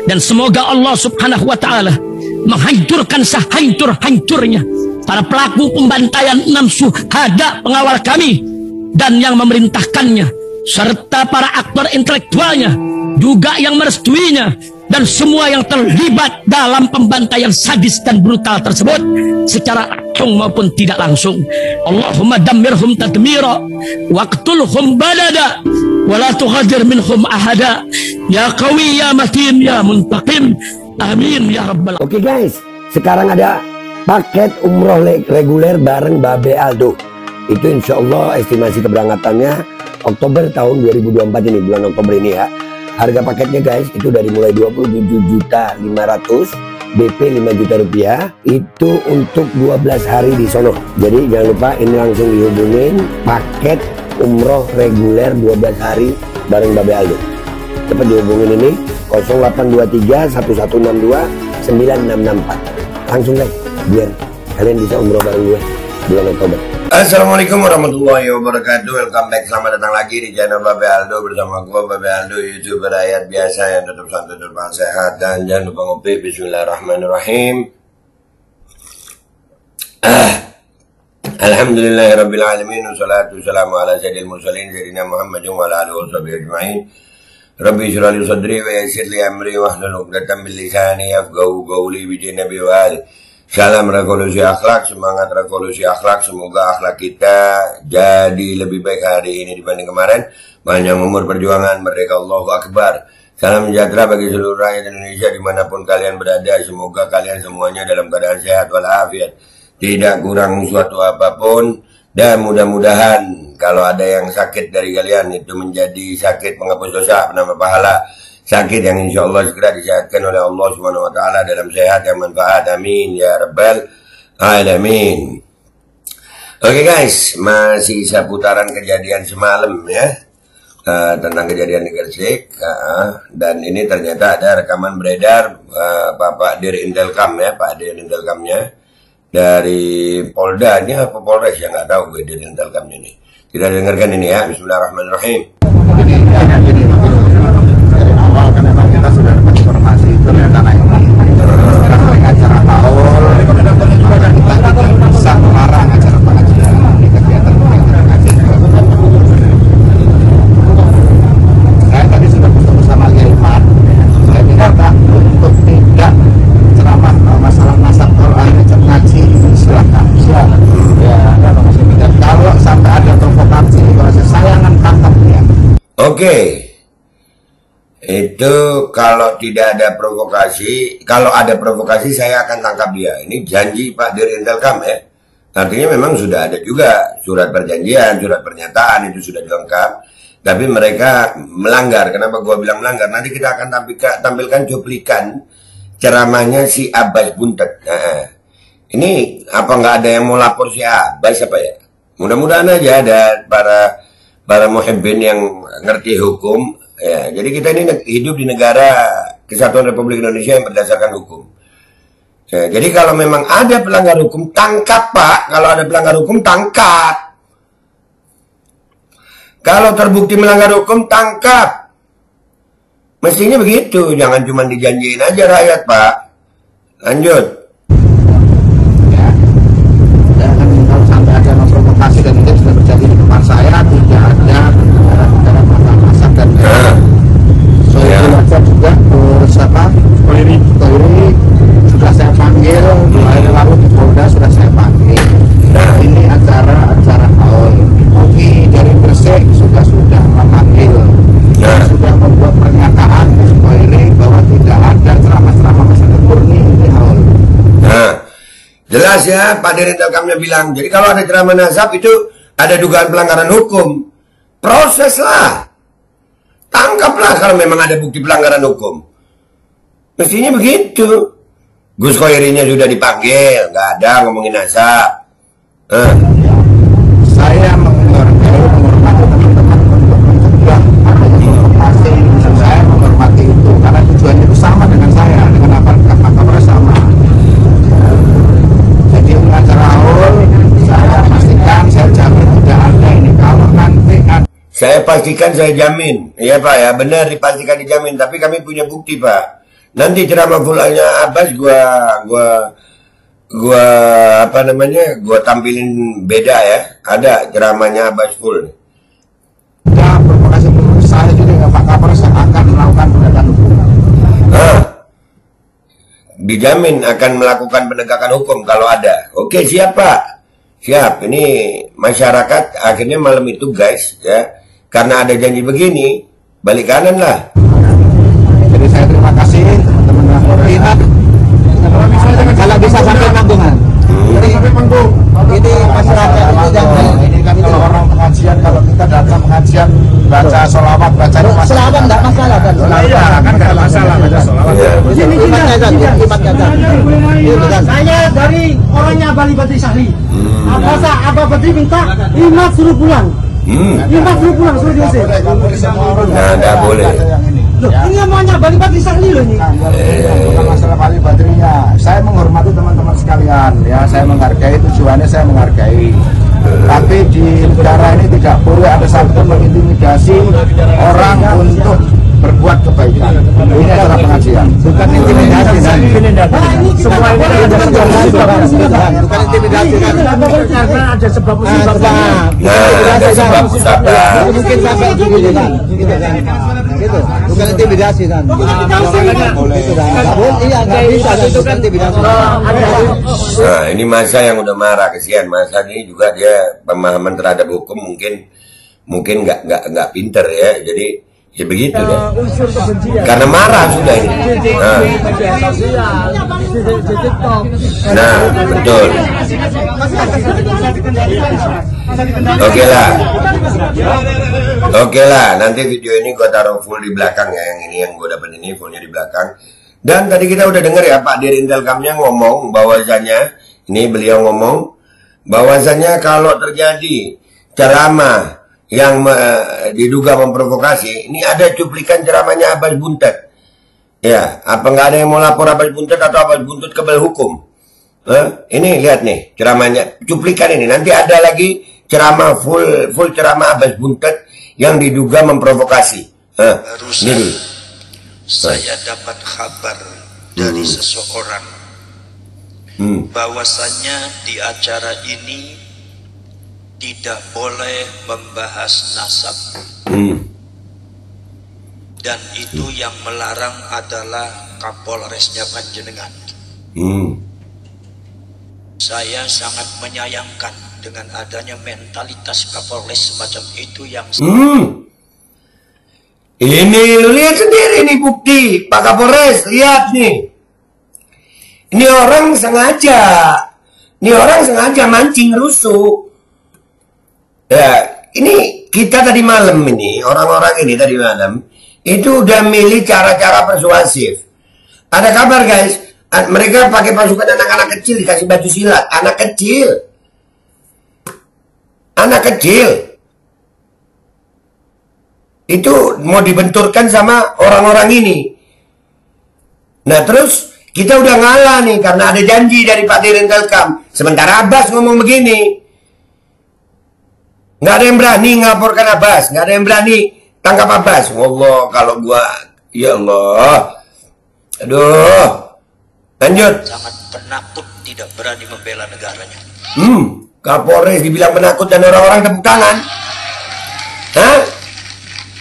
Dan semoga Allah subhanahu wa ta'ala menghancurkan sehancur-hancurnya para pelaku pembantaian 6 syuhada pengawal kami dan yang memerintahkannya, serta para aktor intelektualnya juga yang merestuinya, dan semua yang terlibat dalam pembantaian sadis dan brutal tersebut secara langsung maupun tidak langsung. Allahumma dammirhum tadmira waqtulhum badada wala tughadir minhum ahada ya qawi ya matin ya muntaqim, amin ya rabbal. Oke guys, sekarang ada paket umroh reguler bareng Babe Aldo. Itu insya Allah estimasi keberangkatannya Oktober tahun 2024 ini, bulan Oktober ini ya. Harga paketnya guys itu dari mulai 27.500.000, BP 5 juta rupiah. Itu untuk 12 hari di sono. Jadi jangan lupa ini langsung dihubungin paket umroh reguler 12 hari bareng Babe Aldo. Cepat dihubungin ini 0823 1162 9664. Langsung guys, biar kalian bisa umroh bareng gue bulan Oktober. Assalamualaikum warahmatullahi wabarakatuh. Welcome back, selamat datang lagi di channel Babe Aldo bersama gue Babe Aldo, YouTuber rakyat biasa yang tetap santai, tetap sehat, dan jangan lupa ngopi. Bismillahirrahmanirrahim. Alhamdulillahirabbil alamin, wassalatu wassalamu ala sayyidil mursalin sayyidina Muhammadin wa ala alihi washabihi ajmain. Rabbi shrah li sadri wa yassir li amri wahlul 'uqdatam min lisani yafqahu qawli bi nabi wa ali. Salam revolusi akhlak, semangat revolusi akhlak. Semoga akhlak kita jadi lebih baik hari ini dibanding kemarin. Panjang umur perjuangan, merdeka, Allahu Akbar. Salam sejahtera bagi seluruh rakyat Indonesia dimanapun kalian berada. Semoga kalian semuanya dalam keadaan sehat walafiat, tidak kurang suatu apapun. Dan mudah-mudahan kalau ada yang sakit dari kalian itu menjadi sakit penghapus dosa, penambah pahala. Sakit yang insya Allah segera disehatkan oleh Allah Subhanahu Wa Taala dalam sehat yang manfaat. Amin ya rabbal alamin. Oke guys, masih seputaran kejadian semalam ya, tentang kejadian di Gresik. Dan ini ternyata ada rekaman beredar Bapak Dir Intelkam ya, Pak Dir Intelkamnya dari Poldanya apa Polres ya, nggak tahu gue Dir Intelkamnya ini. Kita dengarkan ini ya. Bismillahirrahmanirrahim. Awal kan memang kita sudah dapat informasi itu rencana ini sekarang acara haul, kita bisa melarang acara pengajian di kegiatan pengajian. Saya tadi sudah bertemu sama Ilman, saya minta untuk tidak ceramah masalah nasab Quran, ngaji silahkan ya. Kalau sampai ada provokasi, kalau saya akan tangkap ya. Oke. Itu kalau tidak ada provokasi, kalau ada provokasi saya akan tangkap dia. Ini janji Pak Dir Intelkam ya. Artinya memang sudah ada juga surat perjanjian, surat pernyataan itu sudah dilengkap. Tapi mereka melanggar. Kenapa gua bilang melanggar? Nanti kita akan tampilkan cuplikan ceramahnya si Abbas Buntet. Nah, ini apa nggak ada yang mau lapor si Abbas apa ya? Mudah-mudahan aja ada para muhibbin yang ngerti hukum. Ya, jadi kita ini hidup di negara Kesatuan Republik Indonesia yang berdasarkan hukum. Ya, jadi kalau memang ada pelanggar hukum, tangkap Pak. Kalau ada pelanggar hukum, tangkap. Kalau terbukti melanggar hukum, tangkap. Mestinya begitu, jangan cuma dijanjiin aja rakyat Pak. Lanjut. Ya, dan kalau sampai ada provokasi dan itu sudah terjadi di depan saya, tidak ada dalam masak dan saya juga bersama Koiri sudah saya panggil, lalu di Polda sudah saya panggil. Ini acara haul. Kami dari Gresik sudah memanggil, sudah membuat pernyataan di Koiri bahwa tidak ada ceramah-ceramah masalah murni ini haul. Nah, jelas ya Pak Dir Intelkamnya bilang. Jadi kalau ada ceramah nasab itu ada dugaan pelanggaran hukum. Proseslah. Tangkaplah kalau memang ada bukti pelanggaran hukum. Mestinya begitu. Gus Koirinya sudah dipanggil, nggak ada ngomongin nasab. Saya menghormati teman-teman untuk mencegah adanya provokasi, dan saya menghormati itu karena tujuannya itu sama dengan saya, dengan apa sama. Jadi untuk acara haul, saya pastikan, saya jamin tidak ada ini. Kalau nanti ada, Saya pastikan, saya jamin. Iya Pak ya, benar dipastikan dijamin. Tapi kami punya bukti Pak. Nanti ceramah fullnya Abbas gua apa namanya? Gua tampilin beda ya. Ada ceramahnya Abbas full. Ya, provokasi menurut saya juga Pak Kapolres akan melakukan penegakan hukum. Dijamin akan melakukan penegakan hukum kalau ada. Oke, siap Pak. Siap. Ini masyarakat akhirnya malam itu guys ya. Karena ada janji begini, balik kanan lah. Jadi saya terima kasih teman-teman Polri. Kalau bisa sampai Manggungan. Jadi sampai Manggung. Ini masyarakat ini jangan. Ini kan kalau orang pengajian, kalau kita datang pengajian baca sholawat, baca sholawat enggak masalah kan? Iya, kan enggak masalah baca sholawat. Sini saya dari orangnya Bali Badri Sahli. Abah Badri minta 5 suruh pulang. 5 suruh pulang, suruh diusir. Nah, enggak boleh. Loh, ini namanya Bali Badri Sahli loh ini. Bukan masalah Bali Badrinya. Saya menghormati teman-teman sekalian ya, saya menghargai, tujuannya saya menghargai. Tapi di negara ini tidak boleh ada satupun mengintimidasi orang untuk berbuat kebaikan. Ini adalah pengajian. Bukan intimidasi dan semua ini bukan intimidasi kan. Karena ada sebab musibah. Ada sebab musabah. Mungkin sampai gitu kan. Gitu. Bukan intimidasi kan. Iya, nggak bisa itu kan intimidasi. Nah, ini masa yang udah marah, kesian masa ini juga dia pemahaman terhadap hukum mungkin nggak pinter ya, jadi ya begitu deh. Karena marah sudah ini. Nah, betul. Oke lah, nanti video ini gue taruh full di belakang ya, yang ini yang gue dapat ini fullnya di belakang. Dan tadi kita udah dengar ya Pak Dirintelkamnya ngomong bahwasanya, ini beliau ngomong bahwasanya kalau terjadi ceramah yang diduga memprovokasi, ini ada cuplikan ceramahnya Abbas Buntet. Ya, apa nggak ada yang mau lapor Abbas Buntet atau Abbas Buntet kebal hukum? Ini lihat nih ceramahnya, cuplikan ini. Nanti ada lagi ceramah full ceramah Abbas Buntet yang diduga memprovokasi. Ini dulu. Saya dapat kabar dari seseorang bahwasanya di acara ini tidak boleh membahas nasab, dan itu yang melarang adalah Kapolresnya Panjenengan. Saya sangat menyayangkan dengan adanya mentalitas Kapolres semacam itu yang ini lu lihat sendiri nih bukti Pak Kapolres, lihat nih. Ini orang sengaja mancing rusuh. Ya, ini kita tadi malam ini, orang-orang ini tadi malam itu udah milih cara-cara persuasif. Ada kabar guys, mereka pakai pasukan anak-anak kecil dikasih baju silat, anak kecil. Itu mau dibenturkan sama orang-orang ini. Nah terus kita udah ngalah nih karena ada janji dari Pak Dirintelkam. Sementara Abbas ngomong begini, nggak ada yang berani ngaporkan Abbas, nggak ada yang berani tangkap Abbas. Allah, kalau gua, ya Allah, aduh, lanjut. Sangat penakut, tidak berani membela negaranya. Kapolres dibilang penakut dan orang-orang tepuk tangan.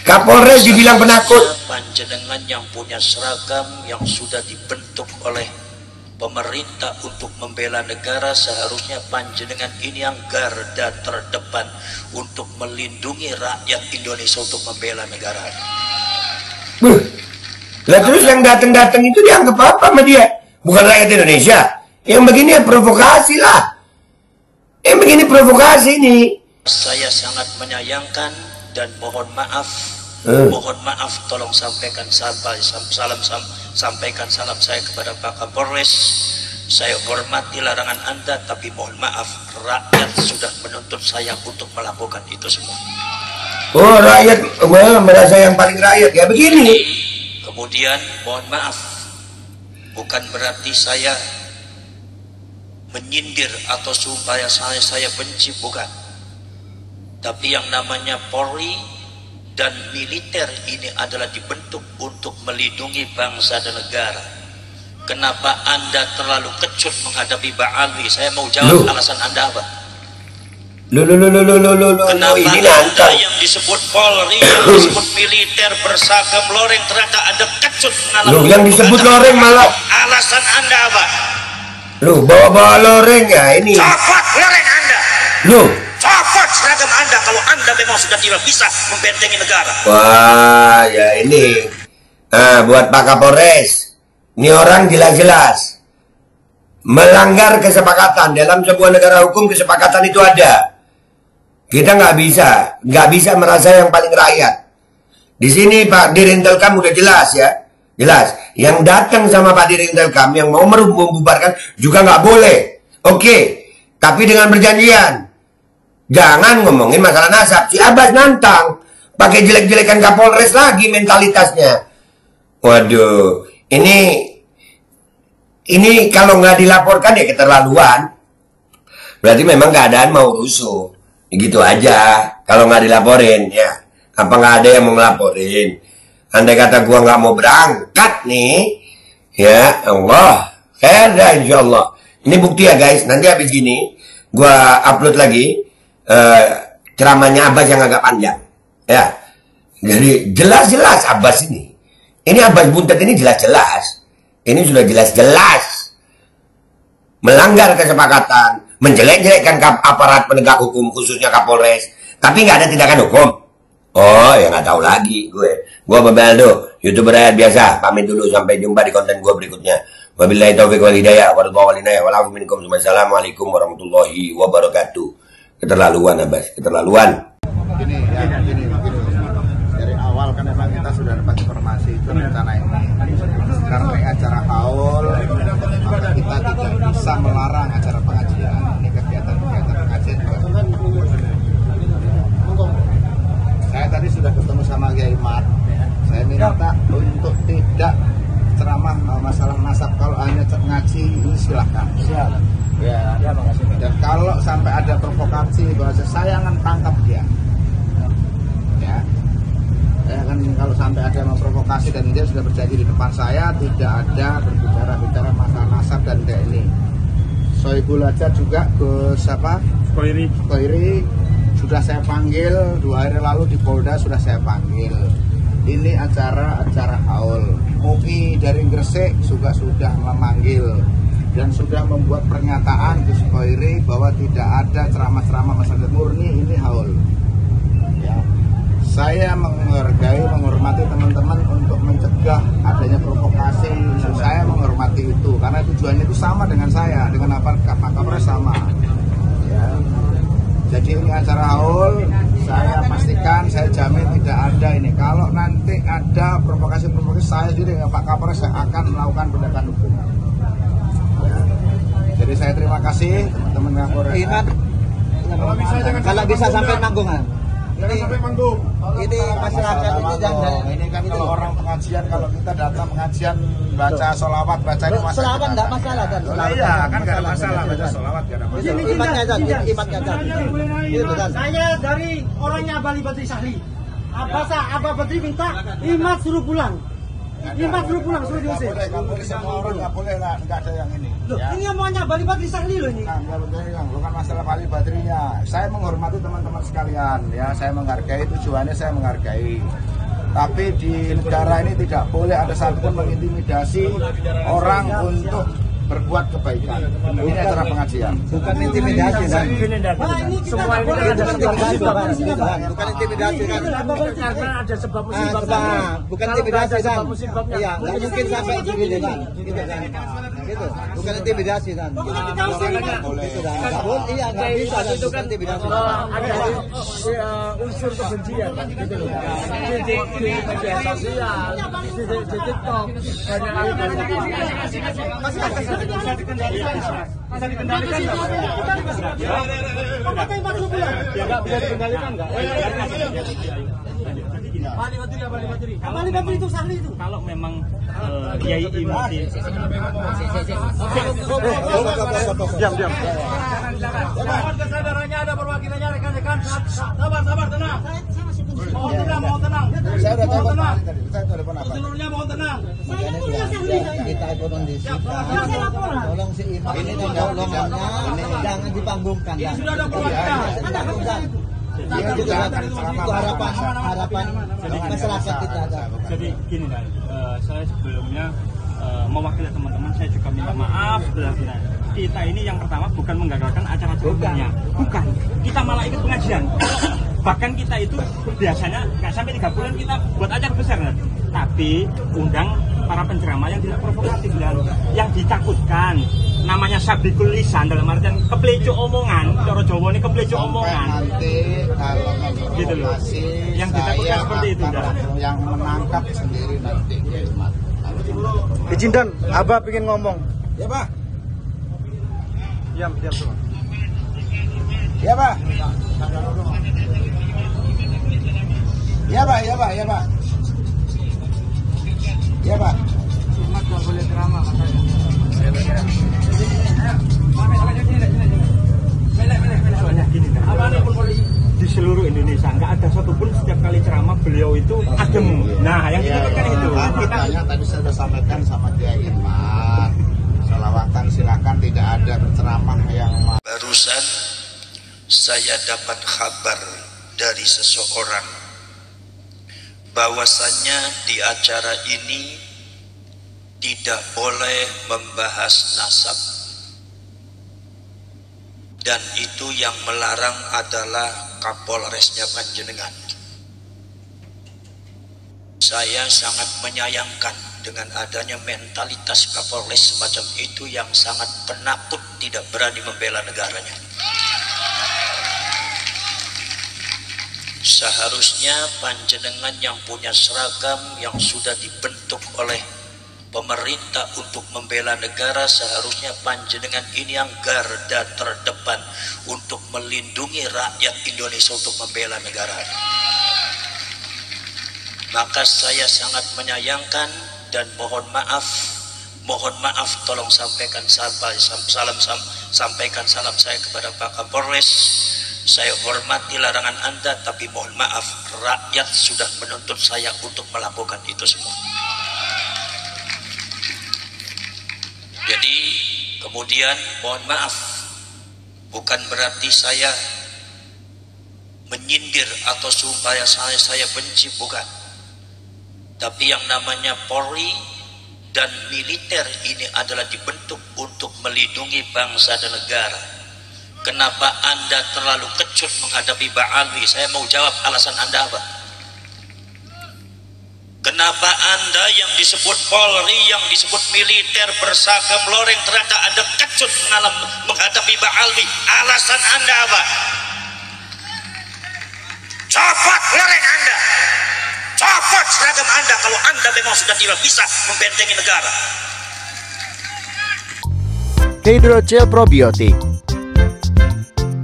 Kapolres dibilang penakut. Panjenengan yang punya seragam yang sudah dibentuk oleh pemerintah untuk membela negara, seharusnya panjenengan ini yang garda terdepan untuk melindungi rakyat Indonesia untuk membela negara. Lah terus yang datang-datang itu dianggap apa sama dia? Bukan rakyat Indonesia. Yang begini ya provokasi lah. Yang begini provokasi nih. Saya sangat menyayangkan dan mohon maaf. Mohon maaf, tolong sampaikan sampaikan salam saya kepada Pak Kapolres. Saya hormati larangan Anda, tapi mohon maaf, rakyat sudah menuntut saya untuk melakukan itu semua. Oh, rakyat merasa yang paling rakyat ya begini. Kemudian mohon maaf, bukan berarti saya menyindir atau supaya saya benci, bukan. Tapi yang namanya Polri dan militer ini adalah dibentuk untuk melindungi bangsa dan negara. Kenapa Anda terlalu kecut menghadapi Pak Alwi? Saya mau jawab alasan Anda apa? Kenapa ini Anda yang disebut Polri, yang disebut militer bersagam loreng, ternyata Anda kecut mengalami yang disebut loreng malah alasan Anda apa? Bawa-bawa loreng ya ini. Copot loreng Anda. Copot seragam Anda kalau Anda memang sudah tidak bisa membentengi negara. Wah, ya ini. Buat Pak Kapolres. Ini orang jelas-jelas melanggar kesepakatan. Dalam sebuah negara hukum kesepakatan itu ada. Kita nggak bisa merasa yang paling rakyat. Di sini Pak Dirintelkam udah jelas ya. Jelas. Yang datang sama Pak Dirintelkam yang mau membubarkan juga nggak boleh. Oke. Tapi dengan perjanjian. Jangan ngomongin masalah nasab. Si Abbas nantang. Pakai jelek-jelekan Kapolres lagi mentalitasnya. Waduh. Ini kalau nggak dilaporkan ya keterlaluan. Berarti memang keadaan mau rusuh. Gitu aja. Kalau nggak dilaporin ya. Apa nggak ada yang mau ngelaporin? Andai kata gua nggak mau berangkat nih. Ya Allah. Khair insya Allah. Ini bukti ya guys. Nanti habis gini. Gua upload lagi. Ceramahnya Abbas yang agak panjang ya, jadi jelas-jelas Abbas ini Abbas Buntet ini jelas-jelas sudah jelas-jelas melanggar kesepakatan, menjelek-jelekkan aparat penegak hukum khususnya Kapolres, tapi nggak ada tindakan hukum. Oh ya nggak tahu lagi gue Babeldo, YouTuber rakyat biasa, pamit dulu sampai jumpa di konten gue berikutnya. Wabillahi taufiq wal hidayah, wassalamualaikum warahmatullahi wabarakatuh. Keterlaluan Abbas, keterlaluan. Gini. Dari awal kan memang kita sudah dapat informasi itu rencana ini. Karena acara haul, maka kita tidak bisa melarang acara pengajian. Ini kegiatan-kegiatan pengajian juga. Saya tadi sudah ketemu sama Kiai Mat. Saya minta untuk tidak ceramah masalah nasab. Kalau hanya ngaji ini silahkan. Ya, dan kalau sampai ada provokasi bahasa saya akan tangkap dia. Ya, saya akan kalau sampai ada memprovokasi dan dia sudah berjanji di depan saya tidak ada berbicara masalah nasab dan ini. Soebul aja juga ke siapa? Koiri sudah saya panggil 2 hari lalu di Polda sudah saya panggil. Ini acara haul. MUI dari Gresik juga sudah memanggil. Dan sudah membuat pernyataan di Sukoiri bahwa tidak ada ceramah-ceramah masalah murni ini haul. Ya. Saya menghormati teman-teman untuk mencegah adanya provokasi. Saya menghormati itu karena tujuannya itu sama dengan saya, dengan apa Kapolres sama. Ya. Jadi ini acara haul, saya pastikan, saya jamin tidak ada ini. Kalau nanti ada provokasi-provokasi, saya sendiri dengan Pak Kapolres saya akan melakukan tindakan hukum. Jadi saya terima kasih teman-teman Kapolres. Kalau bisa sampai manggungan. Ini masyarakat ini kan kalau orang pengajian, kalau kita datang pengajian baca sholawat, baca ini sholawat nggak masalah kan? Iya kan nggak ada masalah baca sholawat nggak ada masalah. Imatnya aja. Saya dari orangnya Bali Badri Sahli. Abah Badri minta Imat suruh pulang. Imat suruh pulang, suruh diusir. Nggak boleh semua orang, nggak boleh lah, nggak ada yang ini. Loh, ya. Ini omongannya Bali Badri Sahli loh ini. Nggak boleh, bukan masalah Bali Badrinya. Saya menghormati teman-teman sekalian, ya saya menghargai tujuannya, saya menghargai. Tapi di negara ini tidak boleh ada satupun mengintimidasi orang untuk berbuat kebaikan. Ini acara pengajian. Bukan intimidasi kan? Semua ini ada intimidasi kan? Bukan intimidasi kan? Karena ada sebab musibah. Bukan intimidasi kan? Iya, nggak mungkin sampai begini kan? Gitu kan? Gitu. Bukan intimidasi kan? Nggak boleh. Iya, nggak bisa itu kan intimidasi. Ada unsur kebencian gitu loh. Di media sosial, di TikTok, banyak bisa dikendalikan nggak? Nggak bisa dikendalikan nggak? Bali Badri itu Sahli itu. Kalau memang Kiai Imati diam. Kesadarannya ada perwakilannya rekan-rekan. Sabar tenang. Mohon tenang. Saya udah telepon tadi. Saya telepon apa? Gubernurnya mohon tenang. Kita kondisikan. Tolong si Imam ini tolongnya jangan dipanggungkan. Ini sudah ada perwakilan. Itu harapan masyarakat kita. Jadi gini kan, saya sebelumnya mewakili teman-teman, saya juga minta maaf benar-benar. Kita ini yang pertama bukan menggagalkan acara ceramahnya, bukan. Kita malah ikut pengajian. Bahkan kita itu biasanya nggak sampai 3 bulan kita buat acara besar, kan? Tapi undang para penceramah yang tidak provokatif dan yang ditakutkan. Namanya sabikul lisan, dalam artian keplecu omongan. Cara Jawa ini keplecu omongan. Nanti kalau gitu loh. Yang ditakutkan seperti itu, yang menangkap sendiri nanti ya Imam. Izin Dan, Abah pengen ngomong. Ya Pak. Diam semua. Ya Pak. Ya Pak, ya Pak, ya Pak. Ya Pak. Umat nggak boleh ceramah katanya. Soalnya gini kan, di seluruh Indonesia nggak ada satupun setiap kali ceramah beliau itu adem. Nah, yang ditakutkan itu. Kita tadi saya sudah sampaikan sama Kiai Imam. Selawatan silakan, tidak ada ceramah yang. Barusan saya dapat kabar dari seseorang bahwasannya di acara ini tidak boleh membahas nasab, dan itu yang melarang adalah Kapolresnya Panjenengan. Saya sangat menyayangkan dengan adanya mentalitas Kapolres semacam itu yang sangat penakut, tidak berani membela negaranya. Seharusnya Panjenengan yang punya seragam yang sudah dibentuk oleh pemerintah untuk membela negara, seharusnya Panjenengan ini yang garda terdepan untuk melindungi rakyat Indonesia, untuk membela negara. Maka saya sangat menyayangkan dan mohon maaf, tolong sampaikan sampaikan salam saya kepada Pak Kapolres. Saya hormati larangan Anda, tapi mohon maaf, rakyat sudah menuntut saya untuk melakukan itu semua. Jadi kemudian mohon maaf, bukan berarti saya menyindir atau supaya saya benci, bukan. Tapi yang namanya Polri dan militer ini adalah dibentuk untuk melindungi bangsa dan negara. Kenapa Anda terlalu kecut menghadapi Pak Alwi? Saya mau jawab alasan Anda apa? Kenapa Anda yang disebut Polri, yang disebut militer bersagam loreng, ternyata Anda kecut menghadapi Pak Alwi? Alasan Anda apa? Copot loreng Anda, copot seragam Anda kalau Anda memang sudah tidak bisa membentengi negara. Hydrogel probiotik,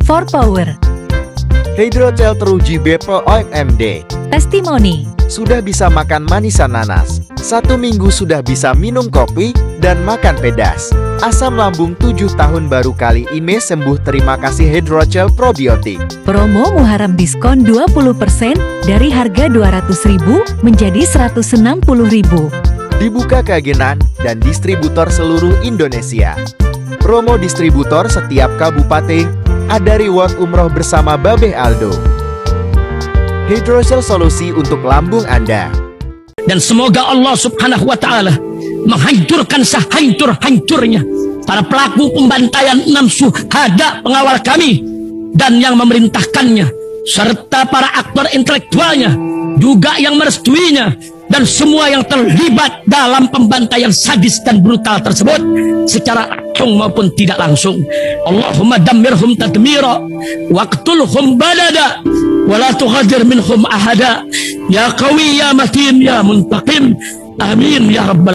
For Power, Hydrogel teruji Bepro OMD, Testimoni, sudah bisa makan manisan nanas, 1 minggu sudah bisa minum kopi dan makan pedas. Asam lambung 7 tahun baru kali ini sembuh. Terima kasih Hydrogel probiotik. promo Muharram diskon 20% dari harga 200.000 menjadi 160.000. Dibuka keagenan dan distributor seluruh Indonesia. Promo distributor setiap kabupaten, ada reward umroh bersama Babeh Aldo. Hydrogel solusi untuk lambung Anda. Dan semoga Allah Subhanahu wa Ta'ala menghancurkan sehancur-hancurnya para pelaku pembantaian 6 syuhada pengawal kami dan yang memerintahkannya, serta para aktor intelektualnya juga yang merestuinya, dan semua yang terlibat dalam pembantaian sadis dan brutal tersebut secara langsung maupun tidak langsung. Allahumma dammirhum tadmira waqtulhum balada wala tughadir minhum ahada ya qawi ya matin ya muntaqim. Amin ya rabbal